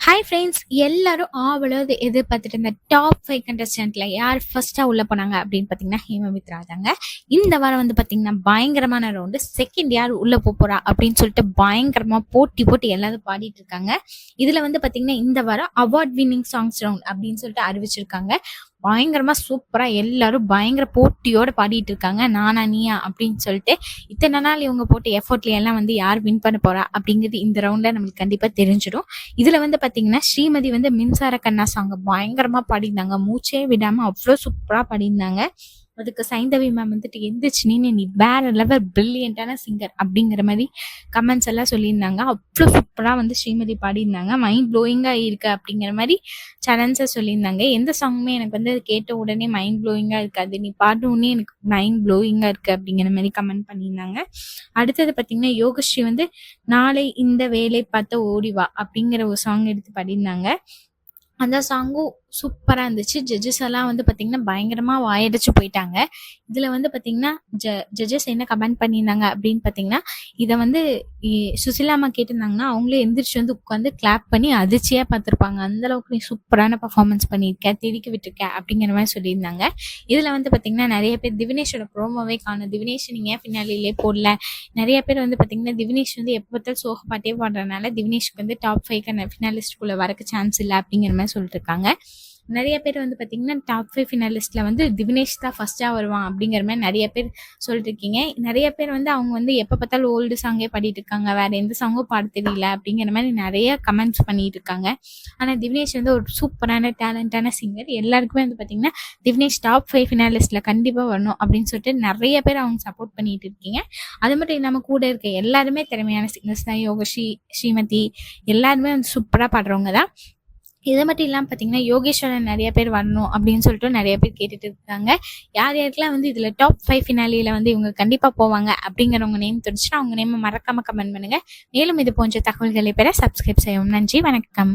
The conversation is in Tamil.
ஹாய் ஃப்ரெண்ட்ஸ், எல்லாரும் ஆவலோது எதிர்பார்த்துட்டு இருந்த டாப் 5 கண்டஸ்டன்ட்ல யார் ஃபர்ஸ்டா உள்ள போனாங்க அப்படின்னு பார்த்தீங்கன்னா ஹேமமித்ரா தாங்க. இந்த வாரம் வந்து பார்த்தீங்கன்னா பயங்கரமான ரவுண்டு. செகண்ட் யார் உள்ள போறா அப்படின்னு சொல்லிட்டு பயங்கரமா போட்டி போட்டு எல்லாரும் பாடிட்டு இருக்காங்க. இதுல வந்து பார்த்தீங்கன்னா இந்த வாரம் அவார்ட் வின்னிங் சாங்ஸ் ரவுண்ட் அப்படின்னு சொல்லிட்டு அறிவிச்சிருக்காங்க. பயங்கரமா சூப்பரா எல்லாரும் பயங்கர போட்டியோட பாடிட்டு இருக்காங்க. நானா நீயா அப்படின்னு சொல்லிட்டு இத்தனை நாள் இவங்க போட்ட எஃபோர்ட்ல எல்லாம் வந்து யார் வின் பண்ண போறா அப்படிங்கிறது இந்த ரவுண்ட்ல நம்மளுக்கு கண்டிப்பா தெரிஞ்சிடும். இதுல வந்து பாத்தீங்கன்னா ஸ்ரீமதி வந்து மின்சார கண்ணா சாங்க பயங்கரமா பாடியிருந்தாங்க. மூச்சே விடாம அவ்வளோ சூப்பரா பாடியிருந்தாங்க. அதுக்கு சைந்தவி மேம் வந்துட்டு எந்திரிச்சு நீ வேற லெவல் பிரில்லியண்டான சிங்கர் அப்படிங்கிற மாதிரி கமெண்ட்ஸ் எல்லாம் சொல்லியிருந்தாங்க. அவ்வளோ சூப்பரா வந்து ஸ்ரீமதி பாடியிருந்தாங்க. மைண்ட் ப்ளோயிங்கா இருக்கு அப்படிங்கிற மாதிரி சேலன்ஸை சொல்லியிருந்தாங்க. எந்த சாங்குமே எனக்கு வந்து கேட்ட உடனே மைண்ட் ப்ளோயிங்கா இருக்காது, நீ பாட்டு உடனே எனக்கு மைண்ட் ப்ளோயிங்கா இருக்கு அப்படிங்கிற மாதிரி கமெண்ட் பண்ணியிருந்தாங்க. அடுத்தது பார்த்தீங்கன்னா யோகஸ்ரீ வந்து நாளை இந்த வேலை பார்த்த ஓடிவா அப்படிங்கிற ஒரு சாங் எடுத்து பாடியிருந்தாங்க. அந்த சாங்கும் சூப்பரா இருந்துச்சு. ஜட்ஜஸ் எல்லாம் வந்து பாத்தீங்கன்னா பயங்கரமா வாயடிச்சு போயிட்டாங்க. இதுல வந்து பாத்தீங்கன்னா ஜட்ஜஸ் என்ன கமெண்ட் பண்ணியிருந்தாங்க அப்படின்னு பாத்தீங்கன்னா, இதை வந்து சுசிலாமா கேட்டிருந்தாங்கன்னா அவங்களே எந்திரிச்சு வந்து உட்காந்து கிளாப் பண்ணி அதிர்ச்சியா பார்த்திருப்பாங்க. அந்த அளவுக்கு நீ சூப்பரான பர்ஃபார்மன்ஸ் பண்ணியிருக்க, திரிக்க விட்டுருக்க அப்படிங்கிற மாதிரி சொல்லியிருந்தாங்க. இதுல வந்து பாத்தீங்கன்னா நிறைய பேர் திவினேஷோட ப்ரோமோவே காணும், திவினேஷ் நீங்க ஏன் பின்னாலே போடல, நிறைய பேர் வந்து பாத்தீங்கன்னா திவினேஷ் வந்து எப்போ பார்த்தாலும் சோக பாட்டே பாடுறதுனால திவினேஷ்க்கு வந்து டாப் 5 ஃபினாலிஸ்டுக்குள்ள வரக்கு சான்ஸ் இல்லை அப்படிங்கிற மாதிரி சொல்லிட்டு இருக்காங்க. நிறைய பேர் வந்து பாத்தீங்கன்னா டாப் 5 ஃபினாலிஸ்ட்ல வந்து திவினேஷ் தான் ஃபர்ஸ்டா வருவான் அப்படிங்கிற மாதிரி நிறைய பேர் சொல்லிட்டு இருக்கீங்க. நிறைய பேர் வந்து அவங்க வந்து எப்ப பார்த்தாலும் ஓல்டு சாங்கே பாடிட்டு இருக்காங்க, வேற எந்த சாங்கும் பாட தெரியல அப்படிங்கிற மாதிரி நிறைய கமெண்ட்ஸ் பண்ணிட்டு இருக்காங்க. ஆனா திவினேஷ் வந்து ஒரு சூப்பரான டேலண்டான சிங்கர். எல்லாருக்குமே வந்து பாத்தீங்கன்னா திவினேஷ் டாப் 5 ஃபினாலிஸ்ட்ல கண்டிப்பா வரணும் அப்படின்னு சொல்லிட்டு நிறைய பேர் அவங்க சப்போர்ட் பண்ணிட்டு இருக்கீங்க. அது மட்டும் இல்லாம கூட இருக்க எல்லாருமே திறமையான சிங்கர்ஸ் தான். யோகஸ்ரீ, ஸ்ரீமதி எல்லாருமே வந்து சூப்பரா பாடுறவங்க தான். இதை மட்டும் இல்லாமல் பார்த்தீங்கன்னா யோகேஸ்வரன் நிறைய பேர் வரணும் அப்படின்னு சொல்லிட்டு நிறைய பேர் கேட்டுட்டு இருக்காங்க. யார் யாருக்கெல்லாம் வந்து இதில் டாப் 5 ஃபினாலியில் வந்து இவங்க கண்டிப்பாக போவாங்க அப்படிங்கிறவங்க நேம் தெரிஞ்சுன்னா அவங்க நேம் மறக்காம கமெண்ட் பண்ணுங்க. மேலும் இது போன்ற தகவல்களை பெற சப்ஸ்கிரைப் செய்யவும். நன்றி, வணக்கம்.